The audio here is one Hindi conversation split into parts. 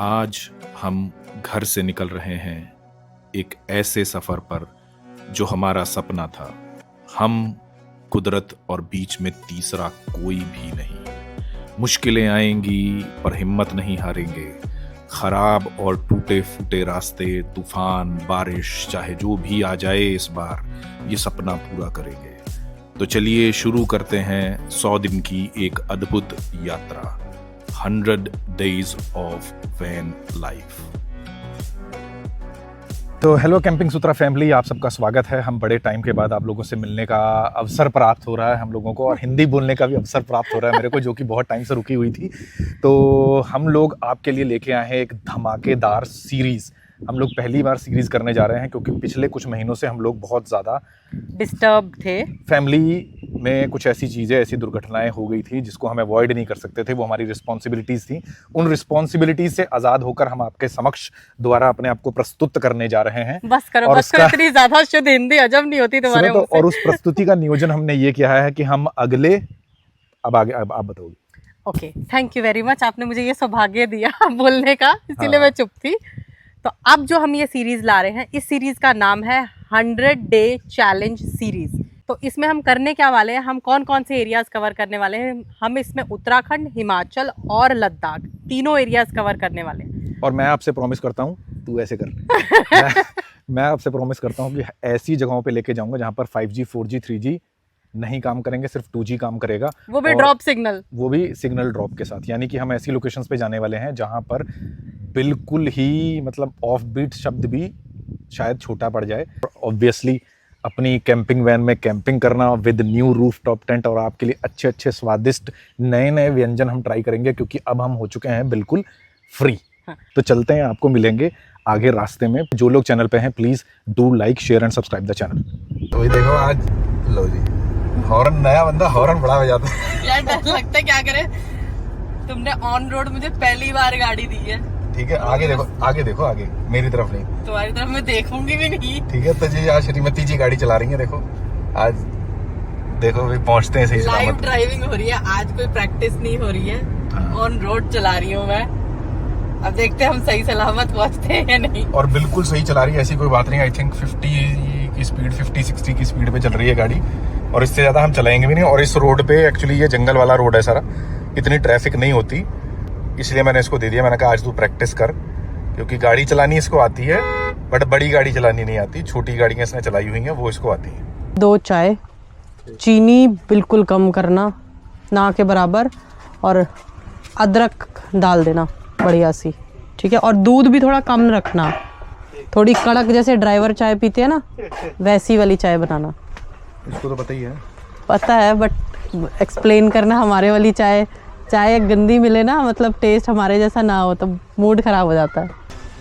आज हम घर से निकल रहे हैं एक ऐसे सफर पर जो हमारा सपना था। हम, कुदरत और बीच में तीसरा कोई भी नहीं। मुश्किलें आएंगी पर हिम्मत नहीं हारेंगे। खराब और टूटे फूटे रास्ते, तूफान, बारिश, चाहे जो भी आ जाए, इस बार ये सपना पूरा करेंगे। तो चलिए शुरू करते हैं 100 दिन की एक अद्भुत यात्रा, 100 Days of Van Life। तो हेलो कैंपिंग सूत्रा फैमिली, आप सबका स्वागत है। हम बड़े टाइम के बाद आप लोगों से मिलने का अवसर प्राप्त हो रहा है हम लोगों को, और हिंदी बोलने का भी अवसर प्राप्त हो रहा है मेरे को, जो कि बहुत टाइम से रुकी हुई थी। तो हम लोग आपके लिए लेके आए हैं एक धमाकेदार सीरीज़। हम लोग पहली बार सीरीज़ करने जा रहे हैं क्योंकि पिछले कुछ महीनों से हम लोग बहुत ज़्यादा डिस्टर्ब थे। फैमिली में कुछ ऐसी चीज़ें, ऐसी दुर्घटनाएं हो गई थी जिसको हम अवॉइड नहीं कर सकते थे। वो हमारी रिस्पॉन्सिबिलिटीज़ थी। उन रिस्पॉन्सिबिलिटीज़ से आज़ाद होकर हम आपके समक्ष दोबारा अपने आप को प्रस्तुत करने जा रहे हैं। बस करो और बस करो, इतनी ज्यादा शुद्ध हिंदी हजम नहीं होती तुम्हारे सुनो मुंह तो, और उस प्रस्तुति का नियोजन हमने ये किया है कि हम अगले अब आप बताओगे। Okay, thank you very much, आपने मुझे ये सौभाग्य दिया बोलने का, इसीलिए हाँ। मैं चुप थी। तो अब जो हम ये सीरीज ला रहे हैं, इस सीरीज का नाम है 100 डे चैलेंज सीरीज। तो इसमें हम करने क्या वाले हैं, हम कौन कौन से एरियाज कवर करने वाले हैं? हम इसमें उत्तराखंड, हिमाचल और लद्दाख, तीनों एरियाज कवर करने वाले हैं। और मैं आपसे प्रॉमिस करता हूँ, तू ऐसे कर मैं आपसे प्रॉमिस करता हूँ कि ऐसी जगहों पे लेके जाऊंगा जहाँ पर 5G 4G 3G नहीं काम करेंगे, सिर्फ 2G काम करेगा, वो भी और ड्रॉप सिग्नल, वो भी सिग्नल ड्रॉप के साथ। यानी कि हम ऐसी लोकेशंस पे जाने वाले हैं जहाँ पर बिल्कुल ही मतलब ऑफ बीट शब्द भी शायद छोटा पड़ जाए। ऑब्वियसली अपनी कैंपिंग वैन में कैंपिंग करना with new roof top tent, और आपके लिए अच्छे अच्छे स्वादिष्ट नए नए व्यंजन हम ट्राई करेंगे, क्योंकि अब हम हो चुके हैं बिल्कुल फ्री। हाँ। तो चलते हैं, आपको मिलेंगे आगे रास्ते में। जो लोग चैनल पे हैं, please do like, share and subscribe the channel. तो ये देखो, आज लो जी, हॉर्न, नया बंदा हॉर्न बड़ा बजाता है। यार डर लगता है, क्या करे। तुमने ऑन रोड मुझे पहली बार गाड़ी दी है। ठीक है, आगे देखो, आगे देखो, आगे मेरी तरफ नहीं, तुम्हारी तरफ मैं देखूंगी भी नहीं। ठीक है। तो जी आज श्रीमती जी गाड़ी चला रही है, देखो आज, देखो भी पहुंचते हैं सही लाइव सलामत। ड्राइविंग हो रही है आज, कोई प्रैक्टिस नहीं हो रही है, ऑन रोड चला रही हूँ मैं। अब देखते हैं हम सही सलामत पहुंचते हैं या नहीं। और बिल्कुल सही चला रही है, ऐसी कोई बात नहीं। आई थिंक 50 की स्पीड, 50-60 की स्पीड पे चल रही है गाड़ी, और इससे ज़्यादा हम चलाएंगे भी नहीं। और इस रोड पे एक्चुअली ये जंगल वाला रोड है सारा, इतनी ट्रैफिक नहीं होती, इसलिए मैंने इसको दे दिया। मैंने कहा आज तू प्रैक्टिस कर, क्योंकि गाड़ी चलानी इसको आती है, बट बड़ी गाड़ी चलानी नहीं आती। छोटी गाड़ियाँ इसने चलाई हुई हैं, वो इसको आती हैं। 2 चाय, चीनी बिल्कुल कम करना, ना के बराबर, और अदरक डाल देना बढ़िया सी, ठीक है। और दूध भी थोड़ा कम रखना, थोड़ी कड़क, जैसे ड्राइवर चाय पीते हैं ना, वैसी वाली चाय बनाना। इसको तो पता ही है। पता है, बट एक्सप्लेन करना। हमारे वाली चाय गंदी मिले ना, मतलब टेस्ट हमारे जैसा ना हो, तो मूड ख़राब हो जाता है।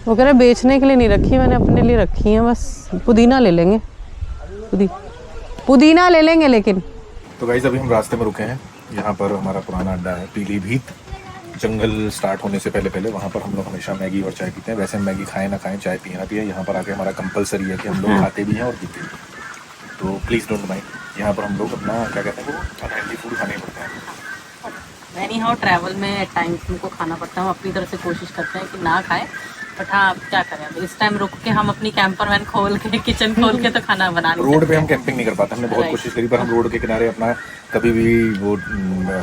वो कह रहे बेचने के लिए नहीं रखी, मैंने अपने लिए रखी है बस। पुदीना ले लेंगे, पुदीना ले लेंगे लेकिन। तो गाइस, अभी हम रास्ते में रुके हैं। यहाँ पर हमारा पुराना अड्डा है, पीलीभीत। जंगल स्टार्ट होने से पहले वहाँ पर हम लोग हमेशा मैगी और चाय पीते हैं। वैसे हम मैगी खाएं ना खाएं, चाय पिए ना पिए, यहाँ पर आके हमारा कंपलसरी है कि हम लोग खाते भी हैं और पीते भी हैं। तो प्लीज़ डोंट माइंड, यहाँ पर हम लोग अपना क्या कहते हैं, वो अनहेल्दी फूड खाने पड़ते हैं। एनी हाउ ट्रैवल में एट टाइम्स उनको खाना पड़ता है। हम अपनी तरफ से कोशिश करते हैं कि ना खाएं, बट हाँ अब क्या करें, अब इस टाइम रुक के हम अपनी कैंपर वैन खोल के, किचन खोल के तो खाना बना नहीं रोड पे सकते। हम कैंपिंग नहीं कर पाते, हमने बहुत कोशिश करी, पर हम रोड के किनारे अपना कभी भी वो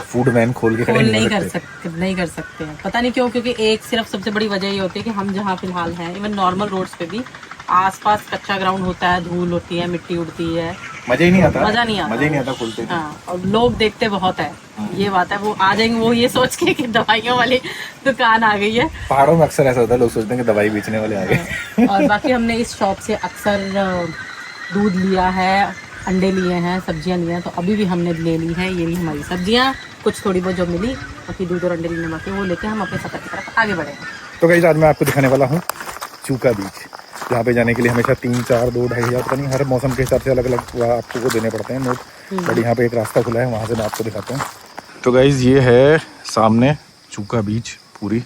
फूड वैन खोल के खड़े खोल नहीं नहीं कर कर सकते, नहीं कर सकते हैं। पता नहीं क्यों, क्योंकि एक सिर्फ सबसे बड़ी वजह ये होती है कि हम जहाँ फिलहाल हैं, इवन नॉर्मल रोड्स पे भी आसपास कच्चा ग्राउंड होता है, धूल होती है, मिट्टी उड़ती है, मजा ही नहीं आता, मजा नहीं आता खोलते। हाँ, और लोग देखते बहुत है, ये बात है। वो आ जाएंगे, वो ये सोच के कि दवाइयों वाली दुकान आ गई है। पहाड़ों में अक्सर ऐसा होता है, लोग सोचते हैं कि दवाई बेचने वाले आ गए। और बाकी हमने इस शॉप से अक्सर दूध लिया है, अंडे लिए हैं, सब्जियां ली हैं। तो अभी भी हमने ले ली है, ये ली हमारी सब्जियां, कुछ थोड़ी बहुत जो मिली, बाकी दूध और अंडे लेने बाकी, वो लेके हम अपने सफर की तरफ आगे बढ़ेंगे। तो गाइस, आज मैं आपको दिखाने वाला हूँ चूका बीच, जहाँ पे जाने के लिए हमेशा 3-4, 2-2.5 हज़ार, पता नहीं, हर मौसम के हिसाब से अलग अलग आपको वो देने पड़ते हैं नोट। बट यहाँ पे एक रास्ता खुला है, वहाँ से मैं आपको दिखाता हूँ। तो गाइस, ये है सामने चूका बीच पूरी,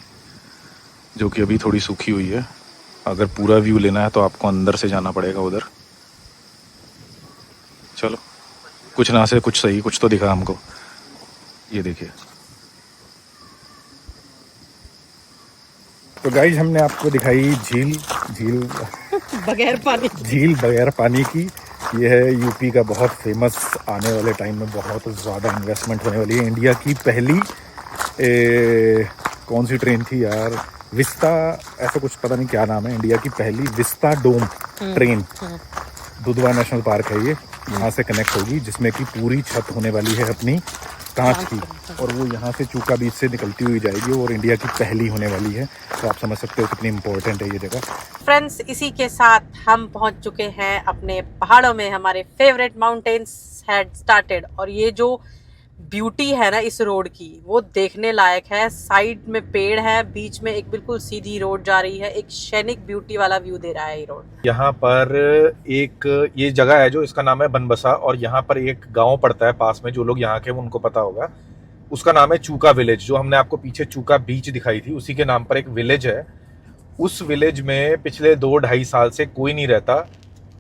जो कि अभी थोड़ी सूखी हुई है। अगर पूरा व्यू लेना है तो आपको अंदर से जाना पड़ेगा उधर। चलो, कुछ ना से कुछ सही, कुछ तो दिखा हमको। ये देखिए, तो गाइज हमने आपको दिखाई झील बगैर पानी झील बगैर पानी की। ये है यूपी का बहुत फेमस, आने वाले टाइम में बहुत ज़्यादा इन्वेस्टमेंट होने वाली है। इंडिया की पहली कौन सी ट्रेन थी यार, विस्ता, ऐसा कुछ पता नहीं क्या नाम है, इंडिया की पहली विस्ता डोम ट्रेन दुधवा नेशनल पार्क है ये, यहाँ से कनेक्ट होगी, जिसमें कि पूरी छत होने वाली है अपनी कांच की, और वो यहाँ से चूका बीच से निकलती हुई जाएगी और इंडिया की पहली होने वाली है। तो आप समझ सकते हो कितनी इम्पोर्टेंट है ये जगह। फ्रेंड्स, इसी के साथ हम पहुंच चुके हैं अपने पहाड़ों में। हमारे फेवरेट माउंटेन्स हैड स्टार्टेड, और ये जो ब्यूटी है ना इस रोड की, वो देखने लायक है। साइड में पेड़ है, बीच में एक बिल्कुल सीधी रोड जा रही है, एक शैनिक ब्यूटी वाला व्यू दे रहा है ये रोड। यहाँ पर एक ये जगह है जो इसका नाम है बनबसा, और यहाँ पर एक गांव पड़ता है पास में, जो लोग यहाँ के उनको पता होगा, उसका नाम है चूका विलेज। जो हमने आपको पीछे चूका बीच दिखाई थी, उसी के नाम पर एक विलेज है। उस विलेज में पिछले 2-2.5 साल से कोई नहीं रहता।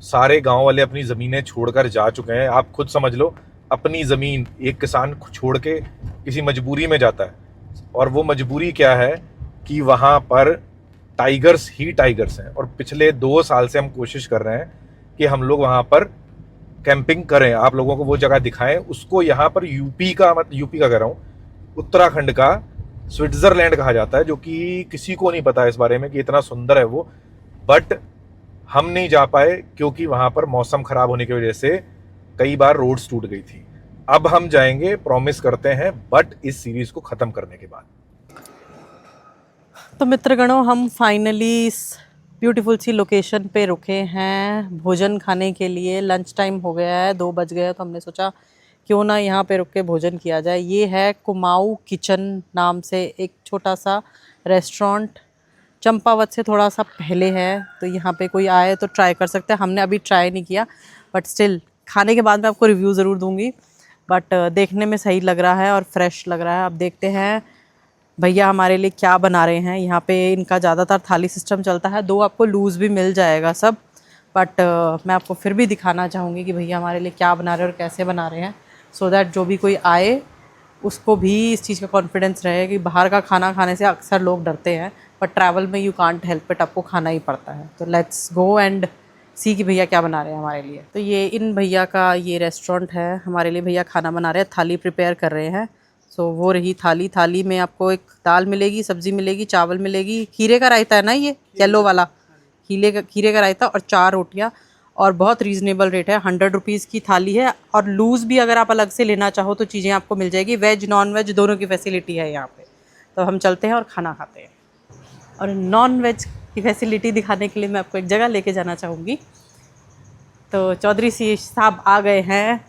सारे गाँव वाले अपनी ज़मीनें छोड़कर जा चुके हैं। आप खुद समझ लो, अपनी ज़मीन एक किसान छोड़ के किसी मजबूरी में जाता है, और वो मजबूरी क्या है कि वहाँ पर टाइगर्स ही टाइगर्स हैं। और पिछले 2 साल से हम कोशिश कर रहे हैं कि हम लोग वहाँ पर कैंपिंग करें, आप लोगों को वो जगह दिखाएं। उसको यहाँ पर यूपी का कह रहा हूँ, उत्तराखंड का स्विट्ज़रलैंड कहा जाता है, जो कि किसी को नहीं पता इस बारे में कि इतना सुंदर है वो। बट हम नहीं जा पाए क्योंकि वहाँ पर मौसम ख़राब होने की वजह से कई बार रोड्स टूट गई थी। अब हम जाएंगे, प्रॉमिस करते हैं, बट इस सीरीज को खत्म करने के बाद। तो मित्रगणों, हम फाइनली इस ब्यूटीफुल सी लोकेशन पे रुके हैं भोजन खाने के लिए। लंच टाइम हो गया है, 2 बज गए, तो हमने सोचा क्यों ना यहाँ पे रुक के भोजन किया जाए। ये है कुमाऊं किचन नाम से एक छोटा सा रेस्टोरेंट, चंपावत से थोड़ा सा पहले है। तो यहाँ पे कोई आए तो ट्राई कर सकते हैं। हमने अभी ट्राई नहीं किया, बट स्टिल खाने के बाद मैं आपको रिव्यू ज़रूर दूंगी। बट देखने में सही लग रहा है और फ्रेश लग रहा है। अब देखते हैं भैया हमारे लिए क्या बना रहे हैं। यहाँ पे इनका ज़्यादातर थाली सिस्टम चलता है, 2 आपको लूज़ भी मिल जाएगा सब। बट मैं आपको फिर भी दिखाना चाहूँगी कि भैया हमारे लिए क्या बना रहे हैं और कैसे बना रहे हैं, सो दैट जो भी कोई आए उसको भी इस चीज़ का कॉन्फिडेंस रहे कि बाहर का खाना खाने से अक्सर लोग डरते हैं, बट ट्रैवल में यू कांट हेल्प इट, आपको खाना ही पड़ता है। तो लेट्स गो एंड सी कि भैया क्या बना रहे हैं हमारे लिए। तो ये इन भैया का ये रेस्टोरेंट है, हमारे लिए भैया खाना बना रहे हैं, थाली प्रिपेयर कर रहे हैं। सो वो रही थाली। थाली में आपको एक दाल मिलेगी, सब्जी मिलेगी, चावल मिलेगी, खीरे का रायता है ना, ये येलो वाला खीरे का रायता, और 4 रोटियाँ, और बहुत रीज़नेबल रेट है। 100 रुपीज़ की थाली है। और लूज़ भी अगर आप अलग से लेना चाहो तो चीज़ें आपको मिल जाएगी, वेज नॉन वेज दोनों की फैसिलिटी है यहाँ पे। तो हम चलते हैं और खाना खाते हैं। और नॉन वेज की फैसिलिटी दिखाने के लिए मैं आपको एक जगह लेके जाना चाहूँगी। तो चौधरी साहब आ गए हैं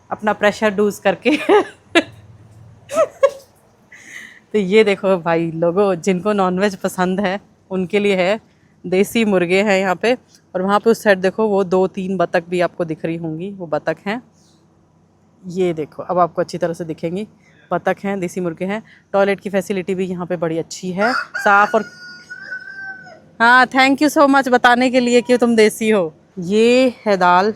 अपना प्रेशर डूज करके। तो ये देखो भाई लोगों, जिनको नॉनवेज पसंद है उनके लिए है। देसी मुर्गे हैं यहाँ पे, और वहाँ पे उस साइड देखो वो 2-3 बतख भी आपको दिख रही होंगी, वो बतख हैं। ये देखो, अब आपको अच्छी तरह से दिखेंगी, बतख हैं, देसी मुर्गे हैं। टॉयलेट की फैसिलिटी भी यहाँ पे बड़ी अच्छी है, साफ़। और हाँ, थैंक यू सो मच बताने के लिए कि तुम देसी हो। ये है दाल,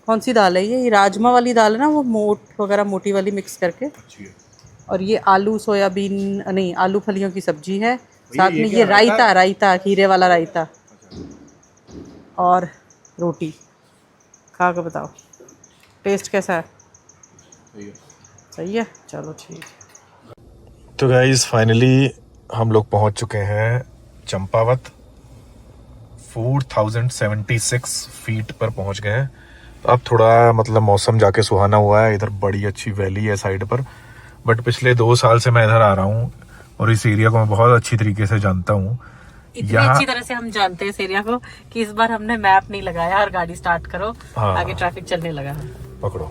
कौन सी दाल है ये राजमा वाली दाल है ना, वो मोट वगैरह मोटी वाली मिक्स करके। और ये आलू सोयाबीन नहीं, आलू फलियों की सब्जी है, साथ में ये रायता खीरे वाला रायता, और रोटी। खा के बताओ टेस्ट कैसा है। सही है, चलो ठीक। तो गाइस फाइनली हम लोग पहुंच चुके हैं चंपावत। 4076 फीट पर पहुंच गए हैं। अब थोड़ा मतलब मौसम जाके सुहाना हुआ है, इधर बड़ी अच्छी वैली है साइड पर। बट पिछले 2 साल से मैं इधर आ रहा हूँ और इस एरिया को मैं बहुत अच्छी तरीके से जानता हूँ। इतनी अच्छी तरह से हम जानते हैं इस एरिया को कि इस बार हमने मैप नहीं लगाया और गाड़ी स्टार्ट करो। हाँ, आगे ट्रैफिक चलने लगा। पकड़ो।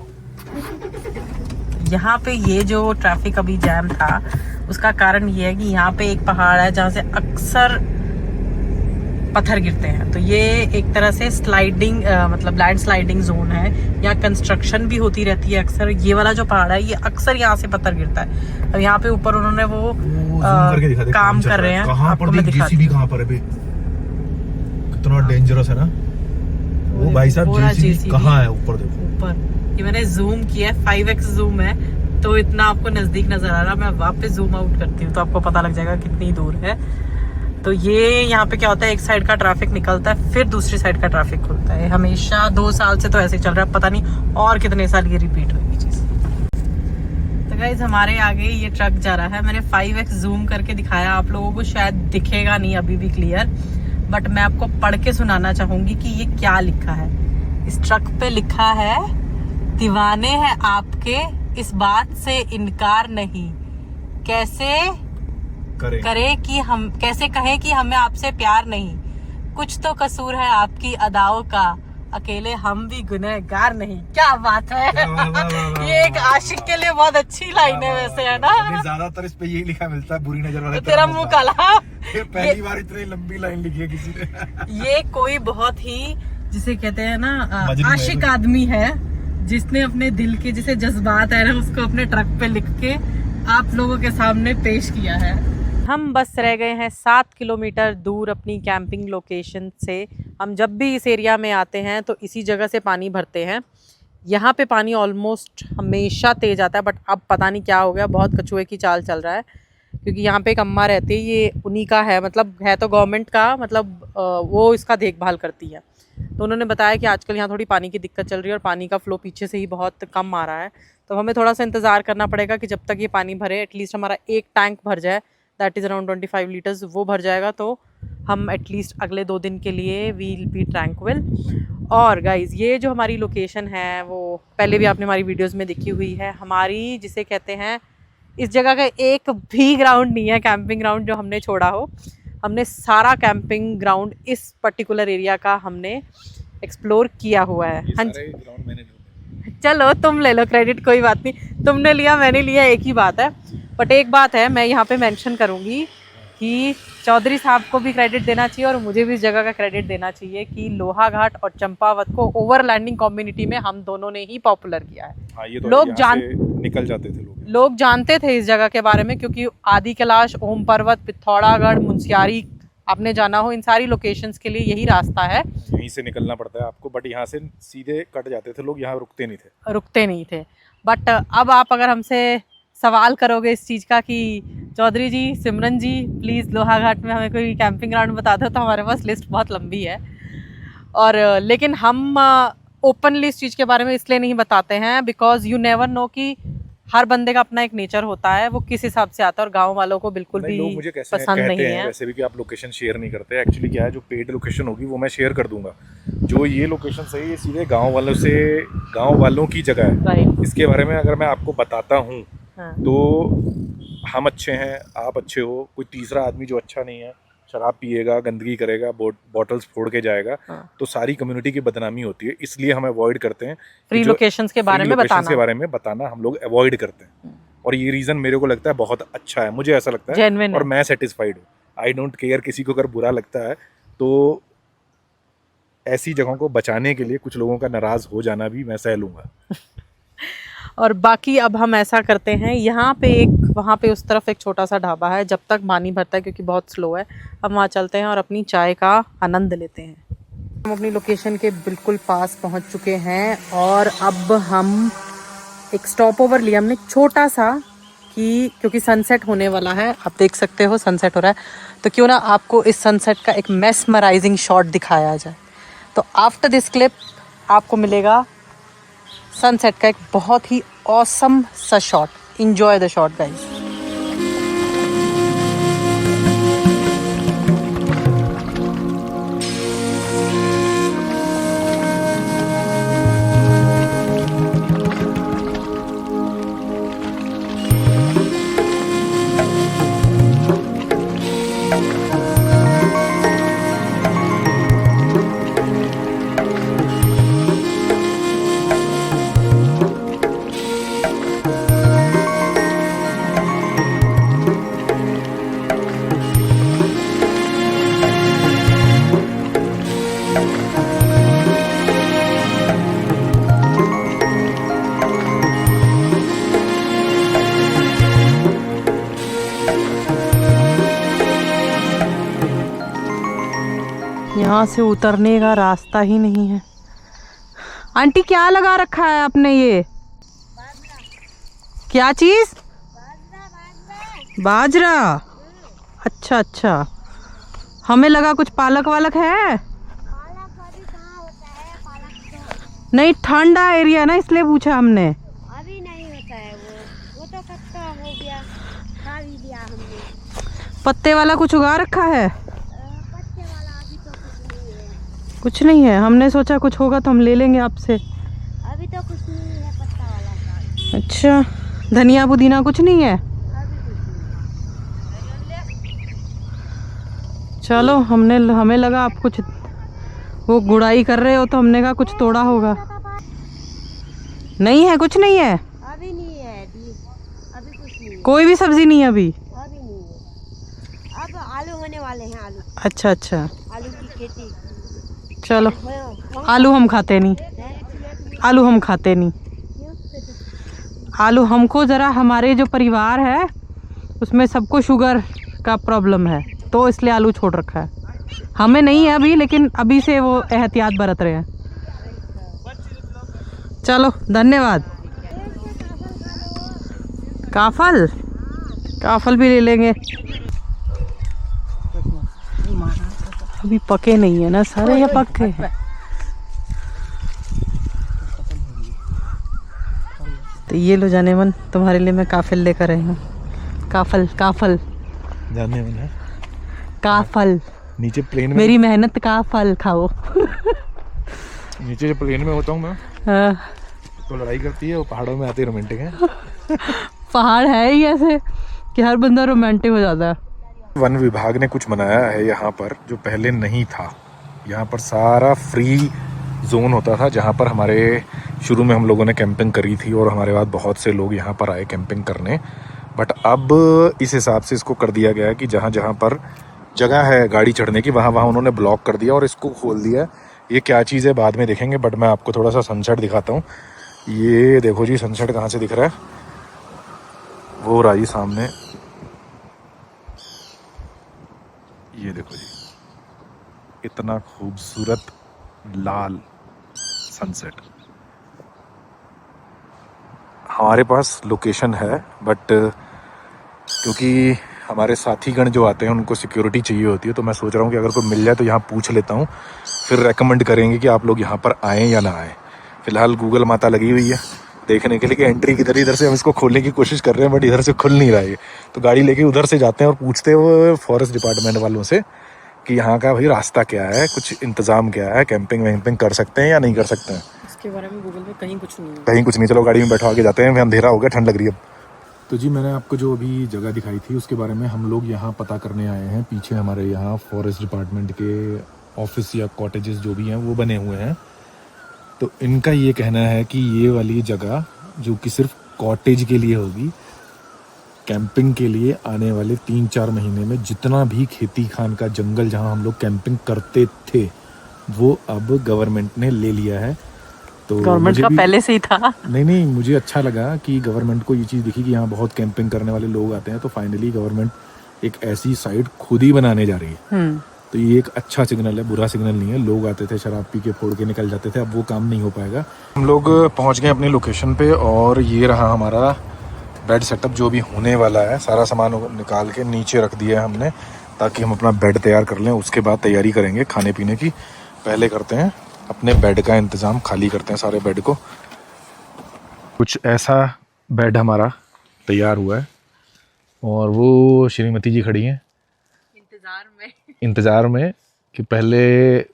यहाँ पे ये जो ट्रैफिक अभी जैम था उसका कारण ये है कि यहाँ पे एक पहाड़ है जहाँ से अक्सर पत्थर गिरते हैं। तो ये एक तरह से स्लाइडिंग मतलब लैंड स्लाइडिंग जोन है, यहाँ कंस्ट्रक्शन भी होती रहती है अक्सर। ये वाला जो पहाड़ है ये अक्सर यहाँ से पत्थर गिरता है। अब यहाँ पे ऊपर उन्होंने वो काम कर रहे हैं, आपको मैं दिखाती हूँ। कहाँ पर है, कितना डेंजरस है ना वो भाई साहब। जेसीबी कहाँ है? ऊपर देखो, ऊपर। ये मैंने जूम किया, 5x जूम है, तो इतना आपको नजदीक नजर आ रहा, मैं वापस जूम आउट करती हूँ तो आपको पता लग जाएगा कितनी दूर है। तो ये यहाँ पे क्या होता है, एक साइड का ट्रैफिक निकलता है, फिर दूसरी साइड का ट्रैफिक खुलता है। हमेशा 2 साल से तो ऐसे ही चल रहा है, पता नहीं और कितने साल ये रिपीट होगी चीज। तो गाइज हमारे आगे ये ट्रक जा रहा है। मैंने 5x जूम करके दिखाया, आप लोगों को शायद दिखेगा नहीं अभी भी क्लियर, बट मैं आपको पढ़ के सुनाना चाहूंगी कि ये क्या लिखा है। इस ट्रक पे लिखा है, दीवाने हैं आपके, इस बात से इनकार नहीं, कैसे करें कि हम, कैसे कहें कि हमें आपसे प्यार नहीं, कुछ तो कसूर है आपकी अदाओं का, अकेले हम भी गुनहगार नहीं। क्या बात है। ये एक आशिक के लिए बहुत अच्छी लाइन है वैसे, है ना। ज्यादातर इस पे यही लिखा मिलता है, बुरी नजर वाले तेरा मुंह काला। पहली बार इतनी लंबी लाइन लिखी है किसी ने। ये कोई बहुत ही, जिसे कहते हैं ना, आशिक आदमी है, जिसने अपने दिल के जिसे जज्बात है ना, उसको अपने ट्रक पे लिख के आप लोगों के सामने पेश किया है। हम बस रह गए हैं 7 किलोमीटर दूर अपनी कैंपिंग लोकेशन से। हम जब भी इस एरिया में आते हैं तो इसी जगह से पानी भरते हैं। यहाँ पे पानी ऑलमोस्ट हमेशा तेज़ आता है, बट अब पता नहीं क्या हो गया, बहुत कछुए की चाल चल रहा है। क्योंकि यहाँ पे एक अम्मा रहती है, ये उन्हीं का है, मतलब है तो गवर्नमेंट का, मतलब वो इसका देखभाल करती है। तो उन्होंने बताया कि आजकल यहाँ थोड़ी पानी की दिक्कत चल रही है और पानी का फ़्लो पीछे से ही बहुत कम आ रहा है। तो हमें थोड़ा सा इंतज़ार करना पड़ेगा कि जब तक ये पानी भरे, एटलीस्ट हमारा एक टैंक भर जाए, दैट इज़ अराउंड 25 लीटर्स, वो भर जाएगा तो हम एटलीस्ट अगले 2 दिन के लिए वील बी ट्रैंक्विल। और गाइज़ ये जो हमारी लोकेशन है वो पहले भी आपने हमारी वीडियोज़ में देखी हुई है। हमारी जिसे कहते हैं, इस जगह का एक भी ग्राउंड नहीं है कैंपिंग ग्राउंड जो हमने छोड़ा हो। हमने सारा कैंपिंग ग्राउंड इस पर्टिकुलर एरिया का हमने एक्सप्लोर किया हुआ है। हाँ जी, चलो तुम ले लो क्रेडिट, कोई बात नहीं, तुमने लिया मैंने लिया एक ही बात है। बट एक बात है, मैं यहाँ पे मेंशन करूँगी कि चौधरी साहब को भी क्रेडिट देना चाहिए और मुझे भी इस जगह का क्रेडिट देना चाहिए कि लोहाघाट और चंपावत को ओवरलैंडिंग कम्युनिटी में हम दोनों ने ही पॉपुलर किया है। हाँ, ये तो लोग निकल जाते थे, लोग जानते थे इस जगह के बारे में, क्योंकि आदि कैलाश, ओम पर्वत, पिथौरागढ़, मुंशियारी आपने जाना हो, इन सारी लोकेशंस के लिए यही रास्ता है। यहीं से निकलना पड़ता है आपको, बट यहाँ से सीधे कट जाते थे लोग, यहाँ रुकते नहीं थे। बट अब आप अगर हमसे सवाल करोगे इस चीज़ का कि चौधरी जी, सिमरन जी, प्लीज़ लोहाघाट में हमें कोई कैंपिंग ग्राउंड बता दो, तो हमारे पास लिस्ट बहुत लंबी है। और लेकिन हम ओपनली इस चीज़ के बारे में इसलिए नहीं बताते हैं बिकॉज यू नेवर नो कि हर बंदे का अपना एक नेचर होता है, वो किस हिसाब से आता है, और गांव वालों को बिल्कुल भी मुझे पसंद नहीं है। वैसे भी कि आप लोकेशन शेयर नहीं करते। एक्चुअली क्या है, जो पेड लोकेशन होगी वो मैं शेयर कर दूंगा। जो ये लोकेशन सही है, सीधे गांव वालों की जगह है। राइट। इसके बारे में अगर मैं आपको बताता हूँ हाँ। तो हम अच्छे हैं, आप अच्छे हो, कोई तीसरा आदमी जो अच्छा नहीं है, शराब पिएगा, गंदगी करेगा, बॉटल्स फोड़ के जाएगा, तो सारी कम्युनिटी की बदनामी होती है। इसलिए हम अवॉइड करते हैं फ्री लोकेशंस के बारे में बताना हम लोग अवॉइड करते हैं। और ये रीज़न मेरे को लगता है बहुत अच्छा है, मुझे ऐसा लगता है, और मैं सेटिस्फाइड हूँ। आई डोंट केयर किसी को अगर बुरा लगता है तो ऐसी जगहों को बचाने के लिए कुछ लोगों का नाराज़ हो जाना भी मैं सह लूँगा। और बाकी अब हम ऐसा करते हैं, यहाँ पे एक, वहाँ पे उस तरफ एक छोटा सा ढाबा है, जब तक पानी भरता है क्योंकि बहुत स्लो है, हम वहाँ चलते हैं और अपनी चाय का आनंद लेते हैं। हम अपनी लोकेशन के बिल्कुल पास पहुँच चुके हैं और अब हम एक स्टॉप ओवर लिया हमने छोटा सा, कि क्योंकि सनसेट होने वाला है, आप देख सकते हो सनसेट हो रहा है, तो क्यों ना आपको इस सनसेट का एक मेस्मराइजिंग शॉट दिखाया जाए। तो आफ्टर दिस क्लिप आपको मिलेगा सनसेट का एक बहुत ही ऑसम सा shot. Enjoy the shot guys. यहाँ से उतरने का रास्ता ही नहीं है। आंटी क्या लगा रखा है आपने ये? क्या चीज? बाजरा। अच्छा अच्छा, हमें लगा कुछ पालक वालक है। नहीं, ठंडा एरिया ना, इसलिए पूछा हमने। अभी नहीं होता है वो तो कच्चा हो गया, खा भी लिया हमने। पत्ते वाला कुछ उगा रखा है? पत्ते वाला अभी तो कुछ नहीं है। कुछ नहीं है, हमने सोचा कुछ होगा तो हम ले लेंगे आपसे। अभी तो कुछ नहीं है पत्ता वाला। अच्छा, धनिया पुदीना कुछ नहीं है? अभी कुछ नहीं। चलो, हमें लगा आप कुछ वो गुड़ाई कर रहे हो तो हमने कहा कुछ तोड़ा होगा। नहीं है, कुछ नहीं है, अभी नहीं है अभी, अभी कुछ नहीं है। कोई भी सब्जी नहीं है अभी? अभी नहीं है, अब आलू होने वाले हैं। आलू, अच्छा अच्छा, आलू की खेती। चलो। हो- आलू हम खाते नहीं, आलू हम खाते नहीं। आलू हमको ज़रा, हमारे जो परिवार है उसमें सबको शुगर का प्रॉब्लम है, तो इसलिए आलू छोड़ रखा है। हमें नहीं है अभी, लेकिन अभी से वो एहतियात बरत रहे हैं। चलो, धन्यवाद। काफल, काफल भी ले लेंगे। अभी पके नहीं है ना सारे, या पके हैं? तो ये लो जाने मन, तुम्हारे लिए मैं काफल लेकर आई हूँ। काफल, काफल, जानने वाला है काफल। नीचे प्लेन में, मेरी मेहनत का फल खाओ। नीचे जो प्लेन में होता हूँ मैं हाँ, तो लड़ाई करती है, वो पहाड़ों में आते रोमांटिक है। पहाड़ है ही ऐसे कि हर बंदा रोमांटिक हो जाता है। वन विभाग ने कुछ बनाया है यहाँ पर जो पहले नहीं था। यहाँ पर सारा फ्री जोन होता था, जहाँ पर हमारे शुरू में हम लोगों ने कैंपिंग करी थी और हमारे बाद बहुत से लोग यहाँ पर आए कैंपिंग करने। बट अब इस हिसाब से इसको कर दिया गया है कि जहाँ जहाँ पर जगह है गाड़ी चढ़ने की, वहाँ वहाँ उन्होंने ब्लॉक कर दिया और इसको खोल दिया। ये क्या चीज़ है बाद में देखेंगे, बट मैं आपको थोड़ा सा सनसेट दिखाता हूँ। ये देखो जी, सनसेट कहाँ से दिख रहा है, वो रहा जी सामने। ये देखो जी, इतना खूबसूरत लाल सनसेट। हमारे पास लोकेशन है, बट क्योंकि हमारे साथीगण जो आते हैं उनको सिक्योरिटी चाहिए होती है, तो मैं सोच रहा हूँ कि अगर कोई मिल जाए तो यहाँ पूछ लेता हूँ, फिर रेकमेंड करेंगे कि आप लोग यहाँ पर आएँ या ना आएँ। फिलहाल गूगल माता लगी हुई है देखने के लिए कि एंट्री किधर, इधर से हम इसको खोलने की कोशिश कर रहे हैं बट इधर से खुल नहीं रहा है। तो गाड़ी लेके उधर से जाते हैं और पूछते हैं वो फॉरेस्ट डिपार्टमेंट वालों से कि यहाँ का भाई रास्ता क्या है, कुछ इंतज़ाम क्या है, कैंपिंग वैम्पिंग कर सकते हैं या नहीं कर सकते हैं। इसके बारे में गूगल में कहीं कुछ नहीं है। कहीं कुछ नहीं। चलो गाड़ी में बैठो, आगे जाते हैं, अंधेरा हो गया, ठंड लग रही है। तो जी, मैंने आपको जो अभी जगह दिखाई थी उसके बारे में हम लोग यहाँ पता करने आए हैं। पीछे हमारे यहाँ फॉरेस्ट डिपार्टमेंट के ऑफिस या कॉटेजेस जो भी हैं वो बने हुए हैं। तो इनका ये कहना है कि ये वाली जगह जो कि सिर्फ कॉटेज के लिए होगी, कैंपिंग के लिए आने वाले 3-4 महीने में जितना भी खेती खान का जंगल जहाँ हम लोग कैंपिंग करते थे वो अब गवर्नमेंट ने ले लिया है। तो गवर्नमेंट का पहले से ही था। नहीं, मुझे अच्छा लगा कि गवर्नमेंट को ये चीज़ दिखी कि यहाँ बहुत कैंपिंग करने वाले लोग आते हैं, तो फाइनली गवर्नमेंट एक ऐसी साइट खुद ही बनाने जा रही है। तो ये एक अच्छा सिग्नल है, बुरा सिग्नल नहीं है। लोग आते थे शराब पी के फोड़ के निकल जाते थे, अब वो काम नहीं हो पाएगा। हम लोग पहुँच गए अपनी लोकेशन पे और ये रहा हमारा बेड सेटअप जो भी होने वाला है। सारा सामान निकाल के नीचे रख दिया है हमने ताकि हम अपना बेड तैयार कर लें, उसके बाद तैयारी करेंगे खाने पीने की। पहले करते हैं अपने बेड का इंतज़ाम, खाली करते हैं सारे बेड को। कुछ ऐसा बेड हमारा तैयार हुआ है और वो श्रीमती जी खड़ी हैं इंतज़ार में कि पहले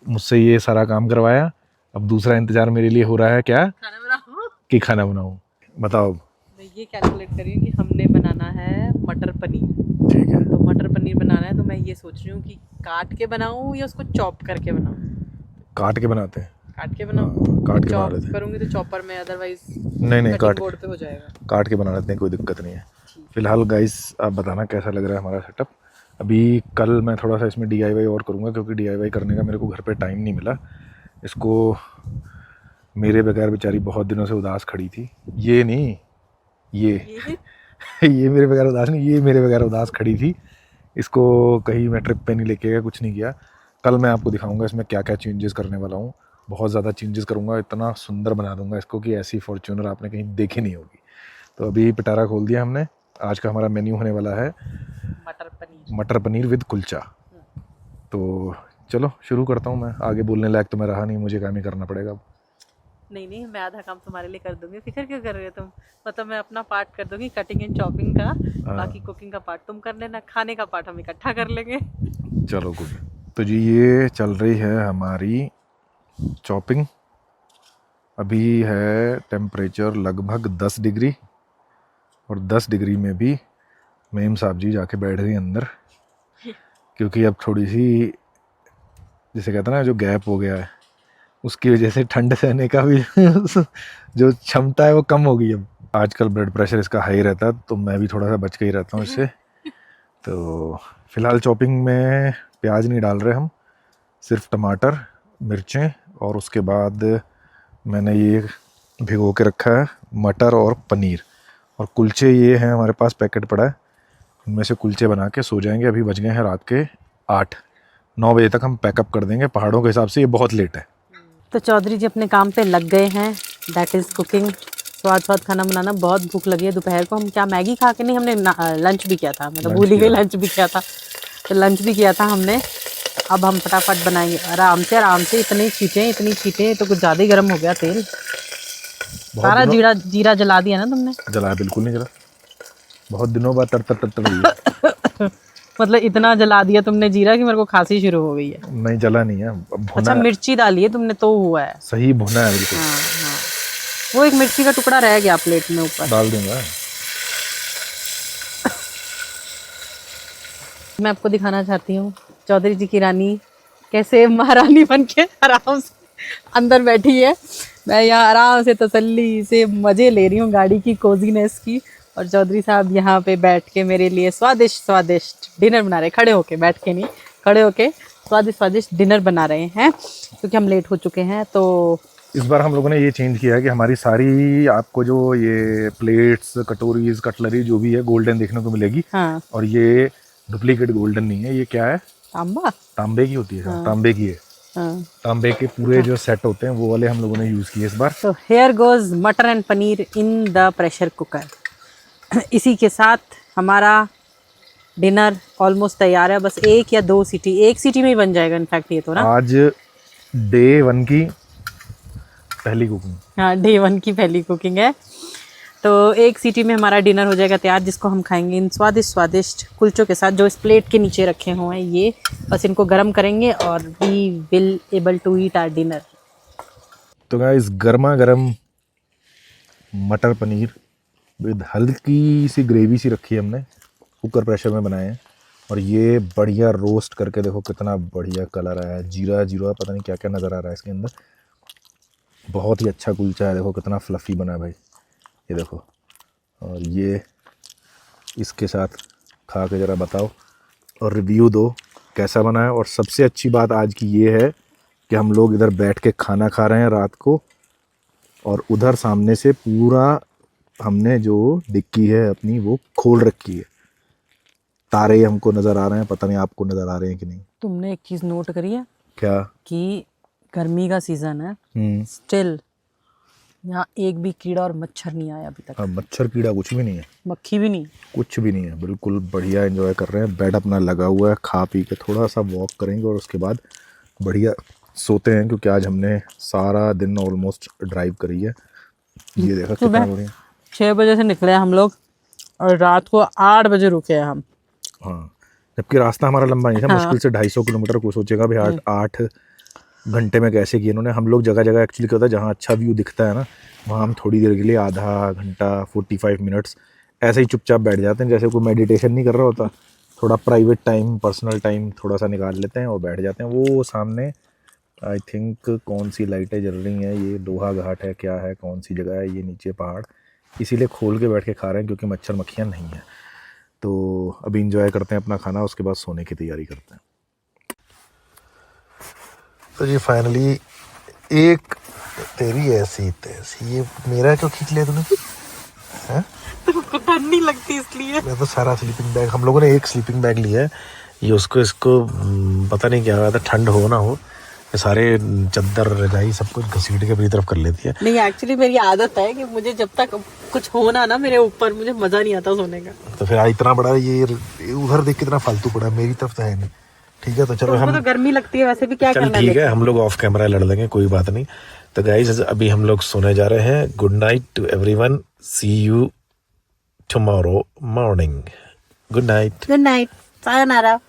मुझसे ये सारा काम करवाया, अब दूसरा इंतज़ार मेरे लिए हो रहा है क्या, खाना बनाओ। कि खाना बनाऊँ। बताओ। मैं ये कैलकुलेट कर रही हूँ कि हमने बनाना है मटर पनीर। ठीक है, तो मटर पनीर बनाना है, तो मैं ये सोच रही हूँ कि काट के बनाऊँ या उसको चॉप करके बनाऊँ। काट के बनाते हैं। काट के बनाऊँ? हाँ, काट के बना चॉप लेते हैं। करूँगी तो चॉपर में, अदरवाइज नहीं, काट बोर्ड पे हो जाएगा। काट के बना लेते हैं, कोई दिक्कत नहीं है। फिलहाल गाइस आप बताना कैसा लग रहा है हमारा सेटअप। अभी कल मैं थोड़ा सा इसमें DIY और करूँगा क्योंकि DIY करने का मेरे को घर पे टाइम नहीं मिला। इसको मेरे बगैर बेचारी बहुत दिनों से उदास खड़ी थी। ये नहीं, ये ये मेरे बगैर उदास नहीं, ये मेरे बगैर उदास खड़ी थी। इसको कहीं मैं ट्रिप पे नहीं लेके गया, कुछ नहीं किया। कल मैं आपको दिखाऊंगा इसमें क्या क्या चेंजेस करने वाला हूँ। बहुत ज़्यादा चेंजेस करूँगा, इतना सुंदर बना दूंगा इसको कि ऐसी फॉर्च्यूनर आपने कहीं देखी नहीं होगी। तो अभी पिटारा खोल दिया हमने। आज का हमारा मेन्यू होने वाला है मटर पनीर विद कुलचा। तो चलो शुरू करता हूँ मैं। आगे बोलने लायक तो मैं रहा नहीं, मुझे काम ही करना पड़ेगा। नहीं, मैं आधा काम तुम्हारे लिए कर दूंगी, फिक्र क्यों कर रहे हो तुम। मतलब मैं अपना पार्ट कर दूंगी कटिंग एंड चॉपिंग का, बाकी कुकिंग का पार्ट तुम कर लेना, खाने का पार्ट हम इकट्ठा कर लेंगे। चलो गुड। तो जी ये चल रही है हमारी चॉपिंग। अभी है टेम्परेचर लगभग 10 डिग्री, और 10 डिग्री में भी मेम साहब जी जाके बैठ गई अंदर, क्योंकि अब थोड़ी सी जैसे कहते हैं ना जो गैप हो गया है उसकी वजह से ठंड सहने का भी जो क्षमता है वो कम हो गई। अब आजकल ब्लड प्रेशर इसका हाई रहता है, तो मैं भी थोड़ा सा बच के ही रहता हूँ इससे। तो फिलहाल चॉपिंग में प्याज नहीं डाल रहे हम, सिर्फ टमाटर, मिर्चें, और उसके बाद मैंने ये भिगो के रखा है मटर और पनीर। और कुलचे ये हैं हमारे पास, पैकेट पड़ा है, इनमें से कुलचे बना के सो जाएंगे। अभी बज गए हैं रात के 8-9 बजे तक हम पैकअप कर देंगे। पहाड़ों के हिसाब से ये बहुत लेट है। तो चौधरी जी अपने काम पे लग गए हैं, दैट इज़ कुकिंग। स्वाद खाना बनाना। बहुत भूख लगी है। दोपहर को हम क्या मैगी खा के नहीं, हमने लंच भी किया था, मतलब भूल ही गई लंच भी किया था। तो लंच भी किया था हमने। अब हम फटाफट बनाएंगे आराम से। इतनी छीटें तो कुछ ज़्यादा ही गर्म हो गया तेल। सारा जीरा जला दिया ना तुमने? जलाया बिल्कुल नहीं जला, बहुत दिनों बाद तर मतलब इतना जला दिया तुमने जीरा कि मेरे को खांसी शुरू हो गई है। नहीं जला नहीं है, भुना। अच्छा मिर्ची डाली है तुमने तो हुआ है। सही भुना है बिल्कुल। हाँ। वो एक मिर्ची का टुकड़ा रह गया प्लेट में ऊपर, डाल दूंगा। मैं आपको दिखाना चाहती हूँ चौधरी जी की रानी कैसे महारानी बन के आराम से अंदर बैठी है। मैं यहाँ आराम से तसल्ली से मज़े ले रही हूँ गाड़ी की कोजीनेस की, और चौधरी साहब यहाँ पे बैठ के मेरे लिए स्वादिष्ट डिनर बना रहे हैं। खड़े होके, बैठ के नहीं, खड़े होके स्वादिष्ट डिनर बना रहे हैं, क्योंकि हम लेट हो चुके हैं। तो इस बार हम लोगों ने ये चेंज किया है कि हमारी सारी आपको जो ये प्लेट्स, कटोरीज, कटलरी जो भी है गोल्डन देखने को मिलेगी। हाँ। और ये डुप्लीकेट गोल्डन नहीं है, ये क्या है, तांबे की होती है। हाँ। तांबे की है। हाँ। तांबे के पूरे जो सेट होते हैं वो वाले हम लोगों ने यूज़ किए इस बार। तो हेयर गोज मटर and paneer in the pressure cooker. इसी के साथ हमारा डिनर ऑलमोस्ट तैयार है। बस 1 या 2 सीटी, 1 सीटी में ही बन जाएगा इनफैक्ट ये तो ना। आज डे 1 की पहली कुकिंग। हाँ, डे 1 की पहली कुकिंग है। तो 1 सीटी में हमारा डिनर हो जाएगा तैयार, जिसको हम खाएंगे इन स्वादिष्ट कुलचों के साथ जो इस प्लेट के नीचे रखे हुए हैं। ये बस इनको गर्म करेंगे और we will able to eat our dinner. तो गाइस गर्मा गर्म मटर पनीर विद हल्की सी ग्रेवी सी रखी है हमने, कुकर प्रेशर में बनाए हैं। और ये बढ़िया रोस्ट करके देखो कितना बढ़िया कलर आया है, जीरा पता नहीं क्या क्या नज़र आ रहा है इसके अंदर। बहुत ही अच्छा कुलचा है, देखो कितना फ्लफ़ी बना है भाई, ये देखो। और ये इसके साथ खा के ज़रा बताओ और रिव्यू दो कैसा बना है। और सबसे अच्छी बात आज की ये है कि हम लोग इधर बैठ के खाना खा रहे हैं रात को, और उधर सामने से पूरा हमने जो डिक्की है अपनी वो खोल रखी है। तारे हमको नज़र आ रहे हैं, पता नहीं आपको नज़र आ रहे हैं कि नहीं। तुमने एक चीज़ नोट करी है क्या? कि गर्मी का सीज़न है, स्टिल यहाँ एक भी कीड़ा और मच्छर नहीं आया अभी तक। मच्छर कीड़ा कुछ भी नहीं है, मक्खी भी नहीं, कुछ भी नहीं है। बिल्कुल बढ़िया एंजॉय कर रहे हैं, बेड अपना लगा हुआ है, खा पी के थोड़ा सा वॉक करेंगे और उसके बाद बढ़िया सोते हैं, क्योंकि आज हमने सारा दिन ऑलमोस्ट ड्राइव करी है। ये देखा कितना बढ़िया। 6 बजे से निकले हम लोग और रात को 8 बजे रुके हैं हम। हाँ, जबकि रास्ता हमारा लंबा नहीं था। हाँ। मुश्किल से 250 किलोमीटर। को सोचेगा भाई 8 घंटे में कैसे किए इन्होंने। हम लोग जगह एक्चुअली क्या होता है, जहाँ अच्छा व्यू दिखता है ना वहाँ हम थोड़ी देर के लिए आधा घंटा 45 मिनट्स ऐसे ही चुपचाप बैठ जाते हैं, जैसे कोई मेडिटेशन नहीं कर रहा होता। थोड़ा प्राइवेट टाइम, पर्सनल टाइम थोड़ा सा निकाल लेते हैं और बैठ जाते हैं। वो सामने आई थिंक कौन सी लाइटें जल रही हैं, ये लोहा घाट है क्या है, कौन सी जगह है, ये नीचे पहाड़, इसीलिए खोल के बैठ के खा रहे हैं क्योंकि मच्छर मक्खियाँ नहीं हैं। तो अभी इंजॉय करते हैं अपना खाना, उसके बाद सोने की तैयारी करते हैं। तो जी फाइनली एक तेरी ऐसी तैसी, ये मेरा क्यों खींच लिया तूने? तुमको ठंड नहीं लगती इसलिए। मैं तो सारा स्लीपिंग बैग, हम लोगों ने एक स्लीपिंग बैग लिया है, ये उसको इसको पता नहीं क्या हुआ था, ठंड हो ना हो, सारे चद्दर रजाई सब कुछ घसीट के अपनी तरफ कर लेती है। नहीं एक्चुअली मेरी आदत है कि मुझे जब तक कुछ होना ना मेरे ऊपर मुझे मजा नहीं आता सोने का। तो फिर इतना बड़ा ये उधर देख कितना फालतू पड़ा है, मेरी तरफ तो है नहीं। ठीक है तो चलो हम तो गर्मी लगती है वैसे भी, क्या चल करना ठीक है, हम लोग ऑफ कैमरा लड़ लेंगे, कोई बात नहीं। तो गाइस अभी हम लोग सोने जा रहे हैं। Good night to everyone, see you tomorrow morning. Good night. Good night, sayonara.